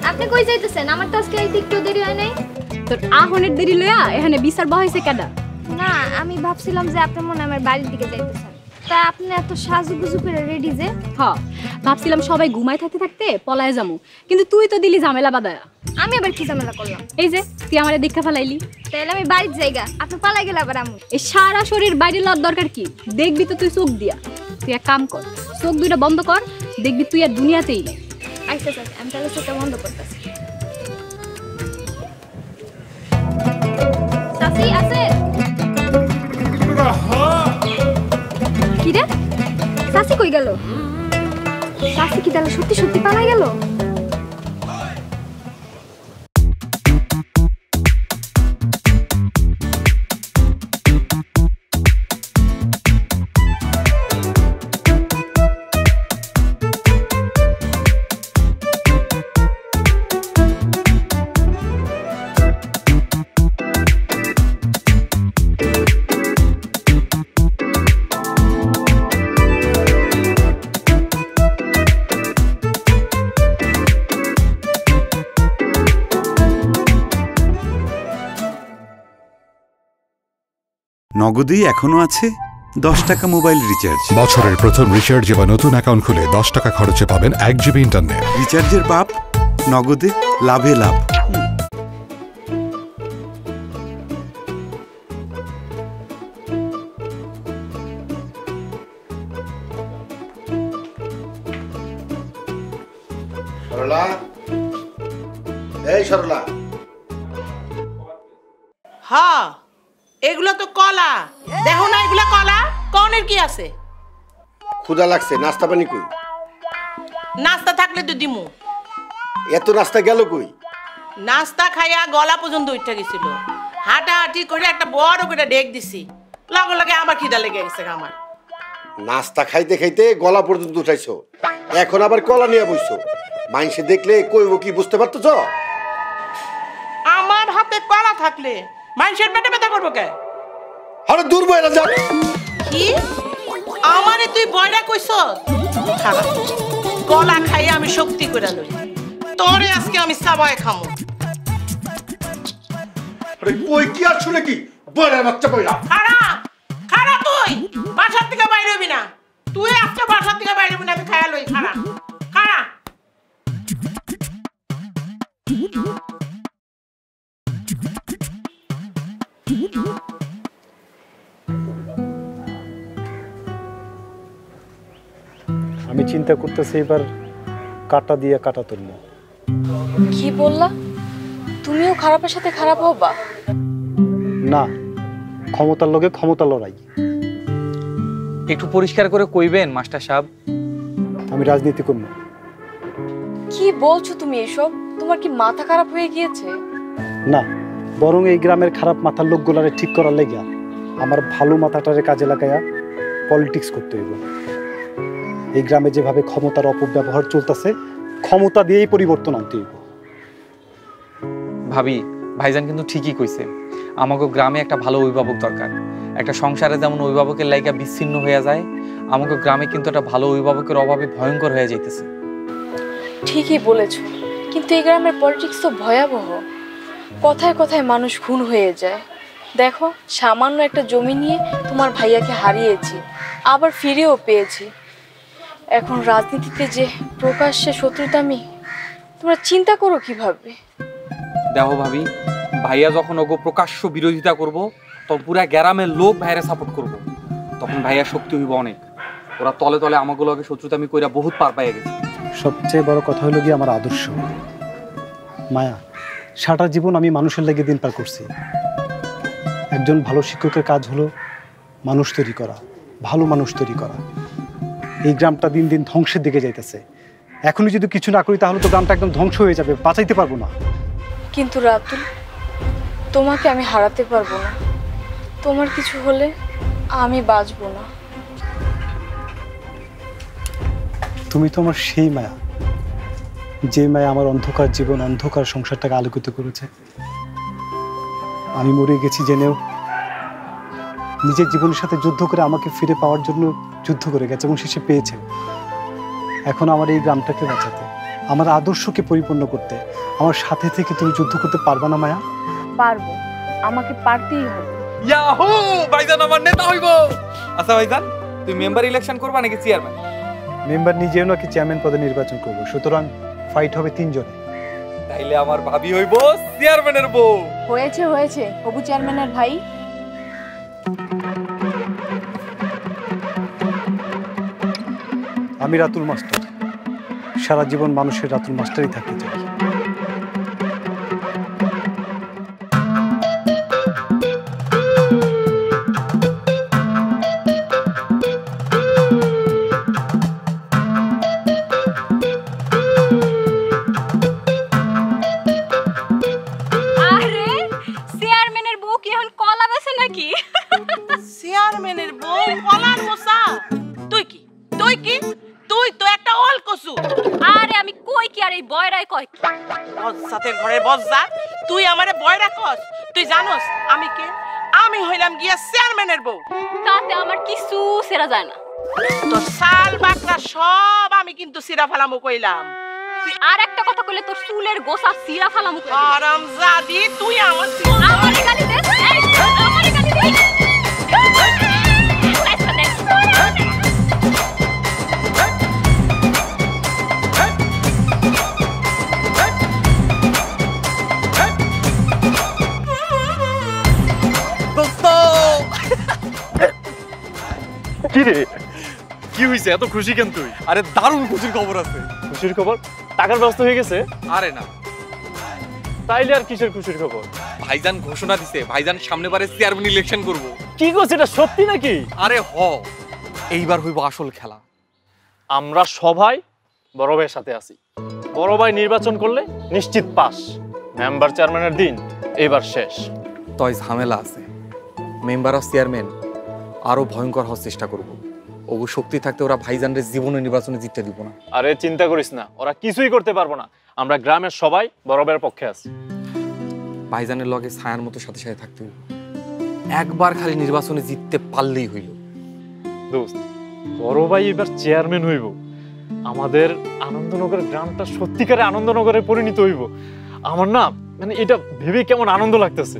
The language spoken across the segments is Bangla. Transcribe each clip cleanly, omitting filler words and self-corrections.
আপনি কই যাইতেছেন? আমার তো আজকে আইতে একটু দেরি হয় নাই। তোর আহনের দেরি লইয়া এখানে বিচার বহাইছে কেডা? না, আমি ভাবছিলাম যে আপনি মনে আমার বাড়ির দিকে যাইতেছেন। তা আপনি এত সাজুগুজু করে রেডি যে? হ্যাঁ, ভাবছিলাম সবাই ঘুমায় থাকতে থাকতে পলায় যামু, কিন্তু তুই তো দিলি ঝামেলা বাদায়া। আমি আবার কি ঝামেলা করলাম? এই যে তুই আমারে দেখা ফেলাইলি। তাহলে আমি বাড়ির জায়গা, আপনি পালাই গেলে আবার আমু। এই সারা শরীর বাইরে লওয়ার দরকার কি? দেখবি তো তুই চোখ দিয়া। তুই এক কাম কর, চোখ দুইটা বন্ধ কর, দেখবি তুই আর দুনিয়াতেই নেই। আচ্ছা আচ্ছা, আমি তাহলে চোখটা বন্ধ করতেছি। চাচি আছে? কি রে? চাচি কই গেল? চাচি কি তাহলে সত্যি সত্যি পালাই গেল? নগদেই এখনো আছে 10 টাকা মোবাইল রিচার্জ। বছরের প্রথম রিচার্জে বা নতুন অ্যাকাউন্ট খুলে 10 টাকা খরচে পাবেন 1 জিবি ইন্টারনেট। রিচার্জের বাপ, নগদে লাভে লাভ। সরলা, এই সরলা। হ্যাঁ, এগুলো তো কলা। দেখো না, এগুলা কলা। কনের কি আছে? ক্ষুধা লাগছে, নাস্তা পানি কই? নাস্তা থাকলে তো দিমু। এত নাস্তা গেল কই? নাস্তা খাইয়া গলা পর্যন্ত উঠে গেছিল। হাঁটাহাঁটি করে একটা বড় করে ডেক দিছি, লগে লগে আবার খিদা লেগে গেছে আমার। নাস্তা খাইতে খাইতে গলা পর্যন্ত উঠাইছো, এখন আবার কলা নিয়ে বইছো। মাইনসে দেখলে কইব কি বুঝতে পারতো তো? আমার হাতে কলা থাকলে মানুষের পেটে ব্যথা করবো কে? আরে দূর বইরা যা। কি আমারে তুই বয়রা কইছ? খারাপ, কলা খাইয়া আমি শক্তি করে লই। তোরে আজকে আমি সাবায় খামু। আরে কই কি আর শুনে কি বয়রা বাচ্চা বইরা। খারাপ খারাপ, তুই বাসার থেকে বাইরে হবি না। তুই আজকে বাসার থেকে বাইরে হবি না, আমি খাইয়া লই। খারাপ খারাপ। আমি চিন্তা করতেছি এবার কাটা দিয়ে কাটা তুলব। কি বললা? তুমিও খারাপের সাথে খারাপ হবা? না, ক্ষমতার লগে ক্ষমতা লড়াই। একটু পরিষ্কার করে কইবেন মাস্টার সাহেব। আমি রাজনীতি করব। কি বলছো তুমি এসব? তোমার কি মাথা খারাপ হয়ে গিয়েছে? না, বরং এই গ্রামের খারাপ মাথার লোকগুলারে ঠিক করার লাগিয়া আমার ভালো মাথাটারে কাজে লাগাইয়া পলিটিক্স করতে হইব। এই গ্রামে যেভাবে ক্ষমতার অপব্যবহার চলতেছে, ক্ষমতা দিয়েই পরিবর্তন আনতে হইব। ভাবি, ভাইজান কিন্তু ঠিকই কইছে। আমাকে গ্রামে একটা ভালো অভিভাবক দরকার। একটা সংসারে যেমন অভিভাবকের লাইগা বিচ্ছিন্ন হয়ে যায়, আমাকে গ্রামে কিন্তু একটা ভালো অভিভাবকের অভাবে ভয়ঙ্কর হয়ে যাইতেছে। ঠিকই বলেছো, কিন্তু এই গ্রামের পলিটিক্স তো ভয়াবহ। কথায় কথায় মানুষ খুন হয়ে যায়। দেখো, সামান্য একটা জমি নিয়ে তোমার ভাইয়াকে হারিয়েছি, আবার ফিরেও পেয়েছি। এখন রাজনীতিতে যে প্রকাশ্যে শত্রুতামি, তোমরা চিন্তা করো কিভাবে? দেখো ভাবি, ভাইয়া যখন ওগো প্রকাশ্য বিরোধিতা করব, তখন পুরা গ্রামের লোক ভাইয়ারে সাপোর্ট করব। তখন ভাইয়া শক্তি হইব অনেক। ওরা তলে তলে আমাগুলোকে শত্রুতামি কইরা বহুত পার পাইয়া গেছে। সবচেয়ে বড় কথা হলো গিয়ে আমার আদর্শ। মায়া, সারা জীবন আমি মানুষের লেগে দিন পার করছি। একজন ভালো শিক্ষকের কাজ হলো মানুষ তৈরি করা, ভালো মানুষ তৈরি করা। এই গ্রামটা দিন দিন ধ্বংসের দিকে যাইতেছে। এখনই যদি কিছু না করি তাহলে তো গ্রামটা একদম ধ্বংস হয়ে যাবে, বাঁচাইতে পারবো না। কিন্তু রাতুল, তোমাকে আমি হারাতে পারবো না। তোমার কিছু হলে আমি বাঁচবো না। তুমি তো আমার সেই মায়া, যে মায়া আমার অন্ধকার জীবন, অন্ধকার সংসারটাকে আলোকিত করেছে। আমি মরে গেছি জেনেও নিজের জীবনের সাথে যুদ্ধ করে আমাকে ফিরে পাওয়ার জন্য যুদ্ধ করে গেছে এবং শেষে পেয়েছে। এখন আমার এই গ্রামটাকে বাঁচাতে আমার আদর্শকে পরিপূর্ণ করতে আমার সাথে থেকে তুমি যুদ্ধ করতে পারবা না মায়া? পারবো, আমাকে পারতেই হবে। ইয়াহু ভাইজান আমার নেতা হইব। আচ্ছা ভাইজান, তুই মেম্বার ইলেকশন করবা নাকি চেয়ারম্যান? মেম্বার নিজেও নাকি চেয়ারম্যান পদে নির্বাচন করবো, সুতরাং ফাইট হবে 3 জনে। তাইলে আমার ভাবি হইব চেয়ারম্যানের বউ। হয়েছে হয়েছে, হবু চেয়ারম্যানের ভাই। আমি রাতুল মাস্টার, সারা জীবন মানুষের রাতুল মাস্টারই থাকতে চাই। আরে চেয়ারম্যানের বউ কি এখন কলা বেছে নাকি? চেয়ারম্যানের বউ কলার মোসা? তুই কি তুই কি তুই তো একটা অলকসু। আরে আমি কই কি আর এই বয়রাই কয় কি? বজ্জাতের ঘরে বজ্জাত, তুই আমারে বয়রা কস? তুই জানোস আমি কে? আমি হইলাম গিয়া চেয়ারম্যানের বউ। তাতে আমার কিছু সেরা যায় না। তোর সাল বাকরা সব আমি কিন্তু সিরা ফালামু কইলাম। তুই আর একটা কথা কইলে তোর চুলের গোছা সিরা ফালামু কই। হারামজাদি, তুই আমার আমারে গালি দে, এই আমারে গালি দে। কি রে, কি হইছে? এত খুশি কেন তুই? আরে দারুণ খুশির খবর আছে। খুশির খবর? টাকার ব্যবস্থা হয়ে গেছে? আরে না, তাইলে আর কিসের খুশির খবর? ভাইজান ঘোষণা দিছে ভাইজান সামনে বারে চেয়ারম্যান ইলেকশন করব। কি করছে, এটা সত্যি নাকি? আরে হ, এইবার হইব আসল খেলা। আমরা সবাই বড় ভাইয়ের সাথে আছি। বড় ভাই নির্বাচন করলে নিশ্চিত পাস। মেম্বার চেয়ারম্যানের দিন এবার শেষ। তয় ঝামেলা আছে, মেম্বার আর চেয়ারম্যান আরো ভয়ঙ্কর হওয়ার চেষ্টা করব। ওগো শক্তি থাকতে ওরা ভাইজানের জীবনে নির্বাচনে জিততে দিব না। আরে চিন্তা করিস না, ওরা কিছুই করতে পারবো না। আমরা গ্রামের সবাই বড় ভাইয়ের পক্ষে আছি। ভাইজানের লগে ছায়ার মতো সাথে সাথে থাকতে হইব। একবার খালি নির্বাচনে জিততে পারলেই হইল। দোস্ত, বড় ভাই এবার চেয়ারম্যান হইব, আমাদের আনন্দনগর গ্রামটা সত্যিকারে আনন্দনগরে পরিণত হইব। আমার না মানে এটা ভেবে কেমন আনন্দ লাগতেছে।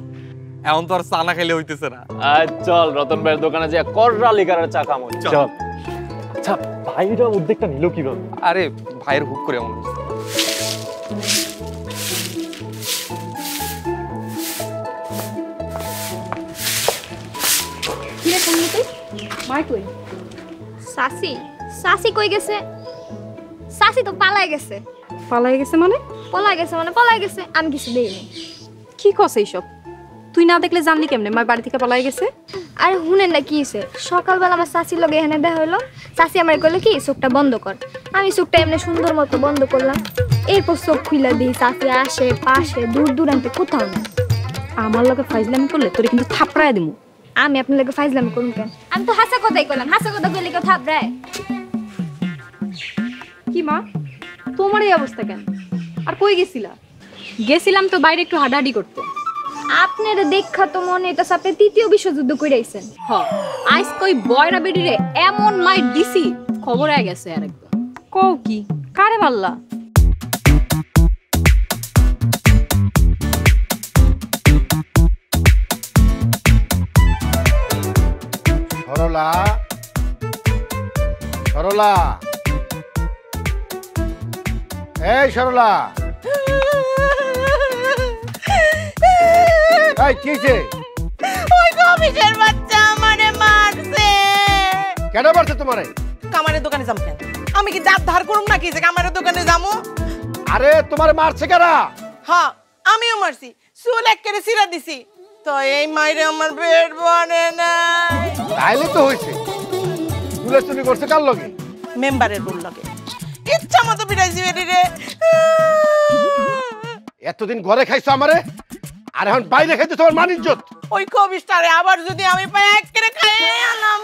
এখন তো আর চা না খাইলে হইতেছে না। আজ চল রতন ভাইয়ের দোকানে যে কররা লিগারের চা খামো। চল। আচ্ছা, ভাইরা উদ্যোগটা নিল কিভাবে? আরে ভাইয়ের হুক করে এমন কিরে শুনলি তুই? মাই কই? সাসি সাসি কই গেছে? সাসি তো পালাই গেছে। পালাই গেছে মানে? পালাই গেছে, আমি কিছু দেইনি। কি কস এইসব? তুই না দেখলে জানলি কেমনে মাই বাড়ি থেকে পালাই গেছে? আরে শুনেন না কি হইছে, সকালবেলা আমার চাচির লগে এখানে দেখা হইলো। চাচি আমার কইলো কি চোখটা বন্ধ কর। আমি চোখটা এমনি সুন্দর মতো বন্ধ করলাম। এরপর চোখ খুইলা দিই, চাচি আসে পাশে দূর দূরান্তে কোথাও না। আমার লগে ফাইজলামি করলে তোরে কিন্তু থাপড়ায় দিমু। আমি আপনার লগে ফাইজলামি করুন কেন? আমি তো হাসা কথাই কইলাম, হাসা কথা কইলে কেউ থাপড়ায়? কি মা, তোমার এই অবস্থা কেন? আর কই গেছিলা? গেছিলাম তো বাইরে একটু হাঁটাহাঁটি করতে। আপনার দেখা তো মনে এটা আপনি ৩য় বিশ্বযুদ্ধ কইরাইছেন। হ, আইস কই বয়রা বেডিরে এমন মাইট দিছি খবর আয় গেছে আর একদম। কও কি কারে মারলা? সরলা, সরলা, এই সরলা, এই কি হইছে? ওই কবিশের বাচ্চা আমারে মারছে। কেন মারছে তোমারে? কামারের দোকানে যাম কেন? আমি কি দাঁত ধার করুম নাকি যে কামারের দোকানে যামু? আরে তোমারে মারছে কারা? হ্যাঁ, আমিও মারছি, চুল একেবারে ছিঁড়া দিছি। তো এই মাইরে আমার পেট বনে না। তাইলে তো হইছে। চুরি করছে কার লগে? মেম্বারের বল লগে। ইচ্ছা মতো বিরাইছি বেরিরে। এতদিন ঘরে খাইছো আমারে, আর এখন বাইরে খাইতে তোমার মান ইজ্জত। ওই কবিশটারে আবার যদি আমি পাই একেবারে খাইয়ে আনাম।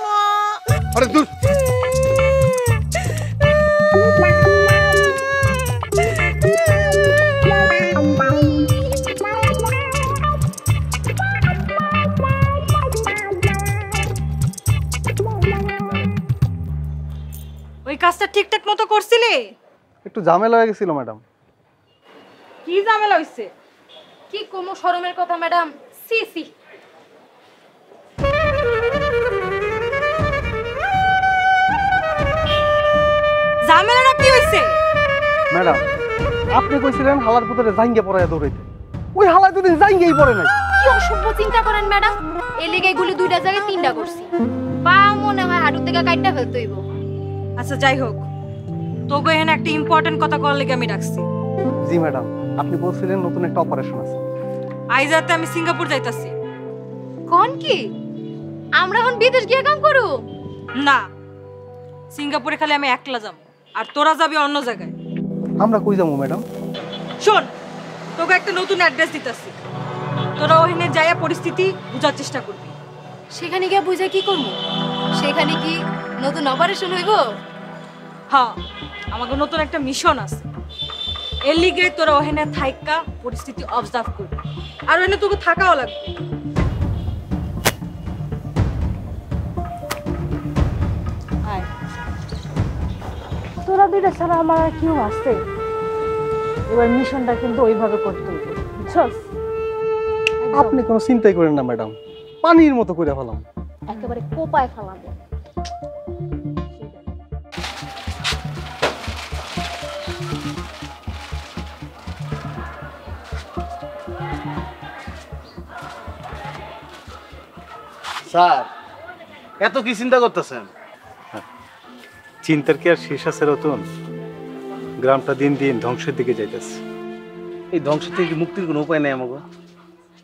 আরে দূর। ওই কাজটা ঠিকঠাক মতো করছিলি? একটু ঝামেলা হয়ে গেছিল ম্যাডাম। কি ঝামেলা হইছে? কি কোনো শরমের কথা ম্যাডাম? C C. ঝামেলাটা কি হইছে? ম্যাডাম আপনি কইছিলেন হালার পুতরে জাঙ্গে পড়ায় দৌড়াইতে, ওই হালা দুদিন জাঙ্গেই পড়ে নাই। কি অসভ্য চিন্তা করেন ম্যাডাম, এই লেগে গুলি 2টা জায়গায় 3টা করছি। পা মনে হয় হাঁটু থেকে কাটটা ফেলতে হইব। আচ্ছা যাই হোক, তোকে এখানে একটা ইম্পর্টেন্ট কথা করার লেগে আমি ডাকছি। জি ম্যাডাম, আপনি বলছিলেন নতুন একটা অপারেশন আছে। আজ রাতে আমি সিঙ্গাপুর যাইতাছি। কোন কি আমরা এখন বিদেশ গিয়ে কাম করব? না, সিঙ্গাপুরে খালি আমি একলা যাব, আর তোরা যাবি অন্য জায়গায়। আমরা কই যাবো ম্যাডাম? শোন, তোকে একটা নতুন অ্যাড্রেস দিতেছি, তোরা ওখানে যাইয়া পরিস্থিতি বুঝার চেষ্টা করবি। সেখানে গিয়ে বুঝে কি করব? সেখানে কি নতুন অপারেশন হইব? হ্যাঁ, আমাকে নতুন একটা মিশন আছে। এর লিগে তোরা ওখানে থাইকা পরিস্থিতি অবজার্ভ করবি, আর ওখানে তোকে থাকাও লাগবে। তোরা দুইটা ছাড়া আমার আর কেউ আছে? এবার মিশনটা কিন্তু ওইভাবে করতে হবে, বুঝছস? আপনি কোনো চিন্তাই করেন না ম্যাডাম, পানির মতো করে ফেলাম। একেবারে কোপায় ফেলাবো। স্যার এত কি চিন্তা করতেছেন? চিন্তার কি আর শেষ আছে রতন? গ্রামটা দিন দিন ধ্বংসের দিকে যাইতেছে। এই ধ্বংস থেকে মুক্তির কোনো উপায় নেই আমাকে।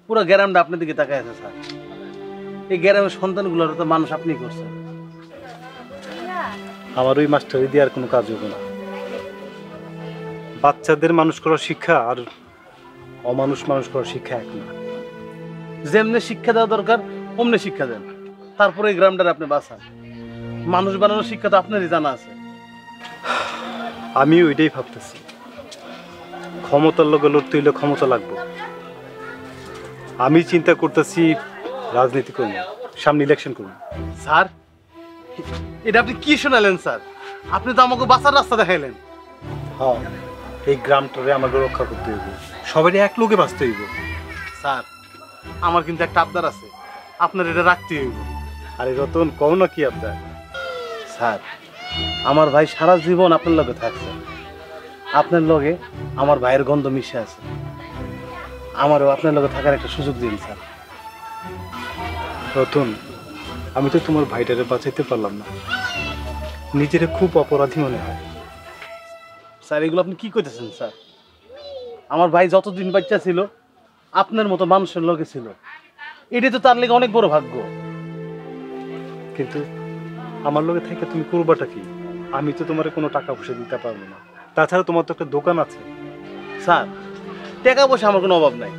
পুরো গ্রামটা আপনার দিকে তাকায় আছে স্যার। এই গ্রামের সন্তানগুলোর তো মানুষ আপনি করছেন। আমার ওই মাস্টারি দিয়ে আর কোনো কাজ হবে না। বাচ্চাদের মানুষ করার শিক্ষা আর অমানুষ মানুষ করার শিক্ষা এক না। যেমনি শিক্ষা দেওয়া দরকার অমনি শিক্ষা দেন, তারপরে এই গ্রামটার আপনি বাঁচান। মানুষ বানানোর শিক্ষা তো আপনারই জানা আছে। আমি ওইটাই ভাবতেছি, ক্ষমতার লোকে লড়তে হইলে ক্ষমতা লাগবে। আমি চিন্তা করতেছি রাজনীতি করব, সামনে ইলেকশন করব। স্যার এটা আপনি কি শোনালেন স্যার? আপনি তো আমাকে বাঁচার রাস্তা দেখাইলেন। হ্যাঁ, এই গ্রামটারে আমাকে রক্ষা করতে হইব, সবাই এক লোকে বাঁচতে হইব। স্যার আমার কিন্তু একটা আবদার আছে, আপনার এটা রাখতে হইব। আরে রতন, কও না কি আবদার? স্যার আমার ভাই সারা জীবন আপনার লগে থাকছে, আপনার লগে আমার ভাইয়ের গন্ধ মিশে আছে। আমারও আপনার লগে থাকার একটা সুযোগ দিন স্যার। রতন, আমি তো তোমার ভাইটারে বাঁচাইতে পারলাম না, নিজের খুব অপরাধী মনে হয়। স্যার এগুলো আপনি কি করতেছেন স্যার? আমার ভাই যতদিন বাচ্চা ছিল আপনার মতো মানুষের লগে ছিল, এটাই তো তার লেগে অনেক বড় ভাগ্য। কিন্তু আমার লগে থেকে তুমি করবাটা কি? আমি তো তোমার কোনো টাকা পয়সা দিতে পারবো না, তাছাড়া তোমার তো একটা দোকান আছে। স্যার টাকা পয়সা আমার কোনো অভাব নাই,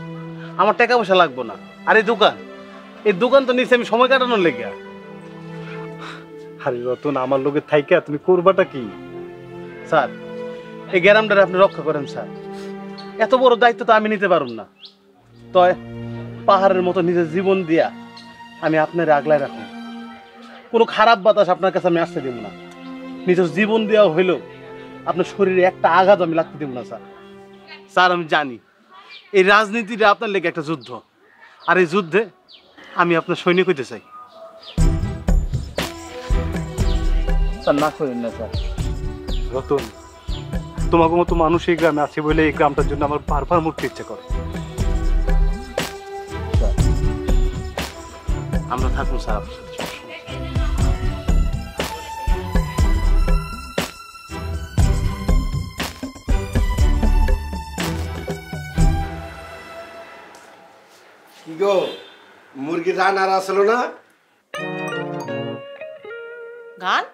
আমার টাকা পয়সা লাগবো না। আর এই দোকান তো নিচে আমি সময় কাটানোর লেগে। আরে রতন, আমার লগে থাইকা তুমি করবাটা কি? স্যার এই গ্রামটারে আপনি রক্ষা করেন স্যার, এত বড় দায়িত্ব তো আমি নিতে পারুম না। তয় পাহাড়ের মতো নিজের জীবন দিয়া আমি আপনার আগলায় রাখুন। কোনো খারাপ বাতাস আপনার কাছে আমি আসতে দেব না। নিজের জীবন দেওয়া হইলেও আপনার শরীরে একটা আঘাত আমি লাগতে দেব না স্যার। স্যার আমি জানি এই রাজনীতিটা আপনার লেগে একটা যুদ্ধ, আর এই যুদ্ধে আমি আপনার সৈনিক হইতে চাই। স্যার না করেন না স্যার। রতন, তোমাকে মতো মানুষ এই গ্রামে আছে বলে এই গ্রামটার জন্য আমার বারবার মরতে ইচ্ছা করে। আমরা থাকুন স্যার। কি গো, মুরগির রান আর আসলো না? গান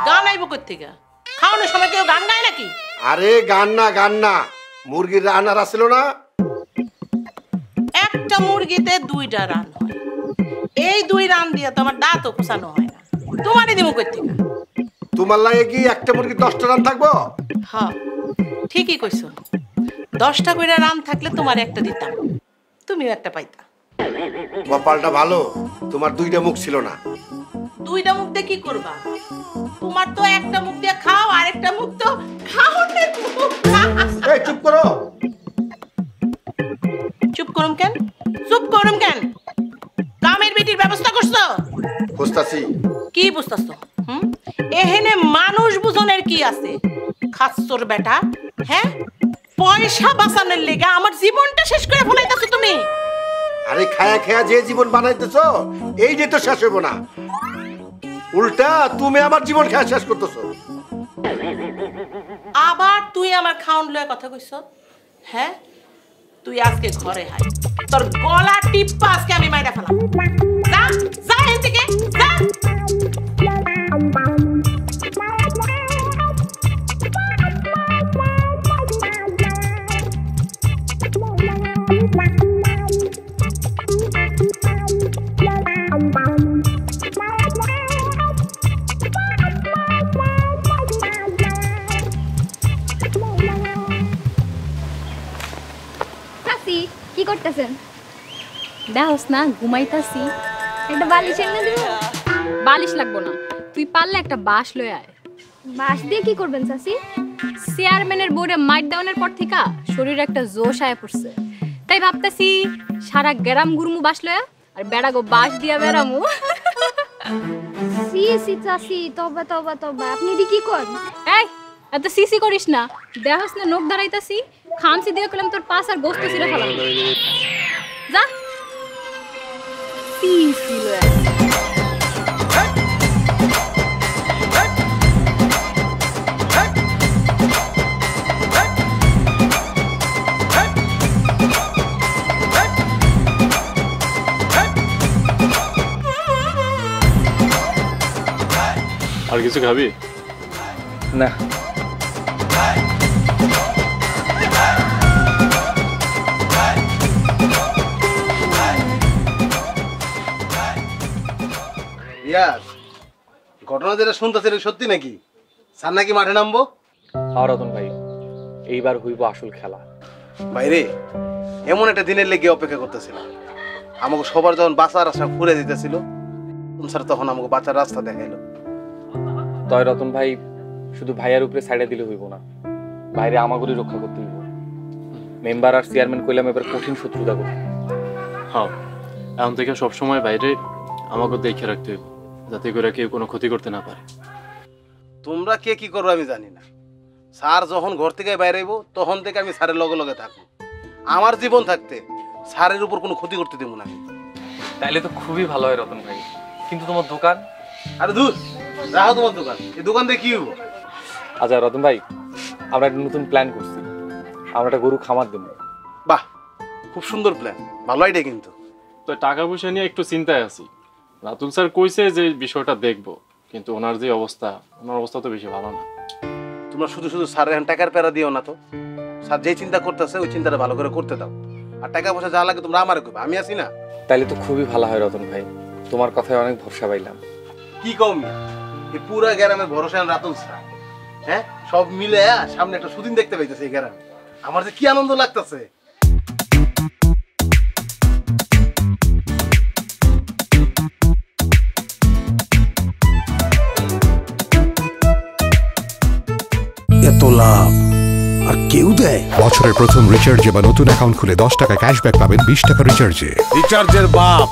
গান আইব কোত্থেকে? খাওয়ানোর সময় কেউ গান গায় নাকি? আরে গান না, মুরগির রান আর আসলো না। একটা মুরগিতে 2টা রান হয়, এই 2 রান দিয়ে তো আমার দাঁতও কুচানো হয় না। তোমারই দিব কোত্থেকে? তোমার লাগে কি একটা মুরগির 10টা রান থাকবো? হ্যাঁ ঠিকই কইছো, 10টা করে রান থাকলে তোমার একটা দিতাম, তুমিও একটা পাইতা। কপালটা ভালো, তোমার 2টা মুখ ছিল না। 2টা মুখ দিয়ে কি করবা? তোমার তো একটা মুখ দিয়ে খাও আর একটা মুখ তো খাওনের মুখ। এই চুপ করো। চুপ করুম কেন? চুপ করুম কেন? কামের বেটির ব্যবস্থা করছো? বুঝতাছি। কি বুঝতাছো? এহেনে মানুষ বুঝনের কি আছে? খাচ্ছর বেটা, হ্যাঁ? পয়সা বাঁচানোর লেগে আমার জীবনটা শেষ করে ফেলাইতেছো তুমি। আরে খায়া খায়া যে জীবন বানাইতেছো এই যে তো শেষ হইব না, উল্টা তুমি আমার জীবন খায়া শেষ করতেছো। আবার তুই আমার খাউন লয়ে কথা কইছ? হ্যাঁ, তুই আজকে ঘরে হাই, তোর গলা টিপ্পা আজকে আমি মাইরা ফেলাম। যা যা এখান থেকে যা। কি করতেছেন? দেখোস না ঘুমাইতাছি। একটা বালিশ এনে দিব? বালিশ লাগবো না, তুই পারলে একটা বাঁশ লয়ে আয়। বাঁশ দিয়ে কি করবেন চাচি? চেয়ারম্যানের বোর্ডে মাইট দেওয়ানোর পর থেকে শরীরে একটা জোশ আয়া পড়ছে, তাই ভাবতেছি সারা গ্রাম ঘুরমু বাঁশ লয়া আর বেড়াগো বাঁশ দিয়া বেড়ামু। সি সি চাচি, তবা তবা তবা, আপনি দি কি করেন? এই এত সিসি করিস না, দেখোস না নখ ধরাইতাছি, খামসি দিয়ে কইলাম তোর পাশ আর গোস্ত ছিঁড়ে ফেলাম। যা সিসি লয়া। আর কিছু খাবি? না। ঘটনা যেটা শুনতেছে সত্যি নাকি? স্যার নাকি মাঠে নামবো? হ্যাঁ রতন ভাই, এইবার হইব আসল খেলা। বাইরে এমন একটা দিনের লেগে অপেক্ষা করতেছিলাম। আমাকে সবার যখন বাঁচার রাস্তা খুলে দিতেছিল, স্যার তখন আমাকে বাঁচার রাস্তা দেখাইলো। তয় রতন ভাই, শুধু ভাইয়ার উপরে সাইডে দিলে হইব না, বাইরে আমাগুলি রক্ষা করতে হইব। মেম্বার আর চেয়ারম্যান কইলাম এবার কঠিন শত্রুতা করতে। হ্যাঁ, এখন থেকে সবসময় বাইরে আমাকে দেখে রাখতে হইব, যাতে করে কেউ কোনো ক্ষতি করতে না পারে। তোমরা কে কি করবো আমি জানি না। স্যার যখন ঘর থেকে বাইরে আইব তখন থেকে আমি স্যারের লগে লগে থাকবো। আমার জীবন থাকতে স্যারের উপর কোনো ক্ষতি করতে দেবো না আমি। তাইলে তো খুবই ভালো হয় রতন ভাই, কিন্তু তোমার দোকান? আরে দূর রাখো তোমার দোকান, এই দোকান দিয়ে কি হইব? আচ্ছা রতন ভাই, আমরা একটা নতুন প্ল্যান করছি, আমরা একটা গরু খামার দেবো। বাহ, খুব সুন্দর প্ল্যান, ভালো আইডিয়া। কিন্তু তো টাকা পয়সা নিয়ে একটু চিন্তায় আছি। রাতুল স্যার কইছে যে বিষয়টা দেখবো, কিন্তু ওনার যে অবস্থা, ওনার অবস্থা তো বেশি ভালো না। তোমরা শুধু শুধু স্যারের এখন টাকার প্যারা দিও না তো। স্যার যেই চিন্তা করতেছে ওই চিন্তাটা ভালো করে করতে দাও। আর টাকা পয়সা যা লাগে তোমরা আমারে কইবা, আমি আছি না। তাইলে তো খুবই ভালো হয় রতন ভাই, তোমার কথায় অনেক ভরসা পাইলাম। কি কম, এই পুরা গ্রামের ভরসা রাতুল স্যার। হ্যাঁ, সব মিলে সামনে একটা সুদিন দেখতে পাইতেছে এই গ্রামে। আমার যে কি আনন্দ লাগতেছে। এত লাভ আর কেউ দেয়? বছরের প্রথম রিচার্জে বা নতুন অ্যাকাউন্ট খুলে 10 টাকা ক্যাশব্যাক পাবেন 20 টাকা রিচার্জে। রিচার্জের বাপ,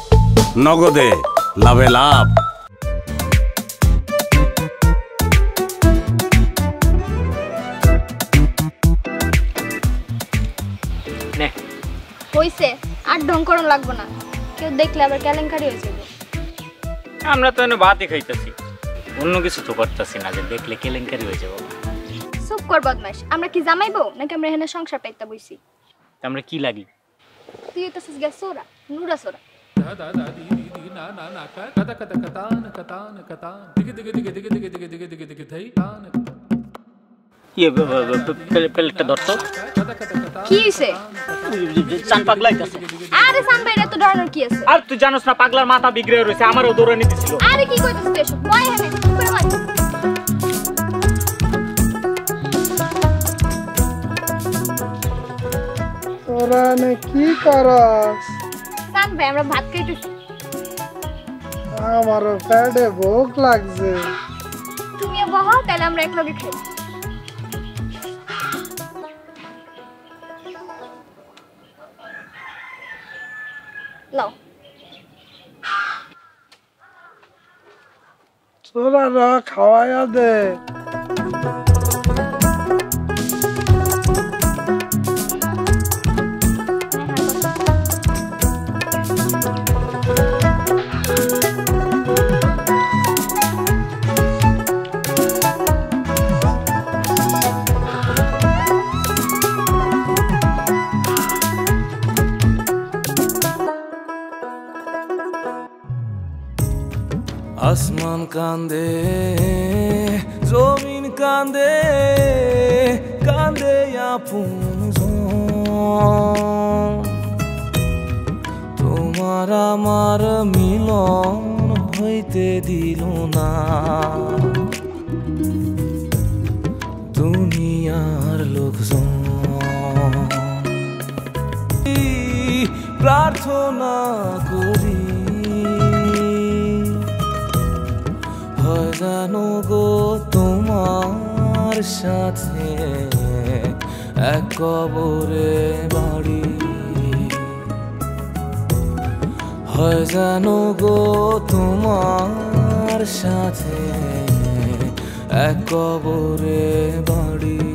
নগদে লাভে লাভ। হইছে, আর ঢং করন লাগবো না, কেউ দেখলে আবার কেলেঙ্কারি হয়ে যাবে। আমরা তো এনে ভাতই খাইতেছি, অন্য কিছু তো করতেছি না যে দেখলে কেলেঙ্কারি হয়ে যাবো। চুপ কর বদমাইশ, আমরা কি জামাইবো নাকি আমরা এখানে সংসার পাইতে বইছি? আমরা কি লাগি? তুই তো সিস গ্যাস সোরা নুরা সোরা। প্লেটটা ধরতো কি হইছে? চান পাগলাইতাছে। আরে সান ভাই, এত ডরানোর কি আছে? আর তুই জানোস না পাগলার মাথা বিগড়ে রইছে, আমারও দৌড়ানি দিছিল। আরে কি কইতাছিস তুই এসব? বয় এখানে করে বয়। তোরা নে কি করস? সান ভাই, আমরা ভাত খাইতেছি। আমারও পেটে ভোক লাগছে। তুমি বহ, তাহলে আমরা এক লগে খাই। নাও। তোরা না খাওয়াইয়া দে। আসমান কান্দে, জমিন কান্দে, কান্দে আপনজন। তোমার আমার মিলন হইতে দিল না দুনিয়ার লোকজন। প্রার্থনা করি জানো গো তোমার সাথে এক কবরে বাড়ি, হয় জানো গো তোমার সাথে এক কবরে বাড়ি।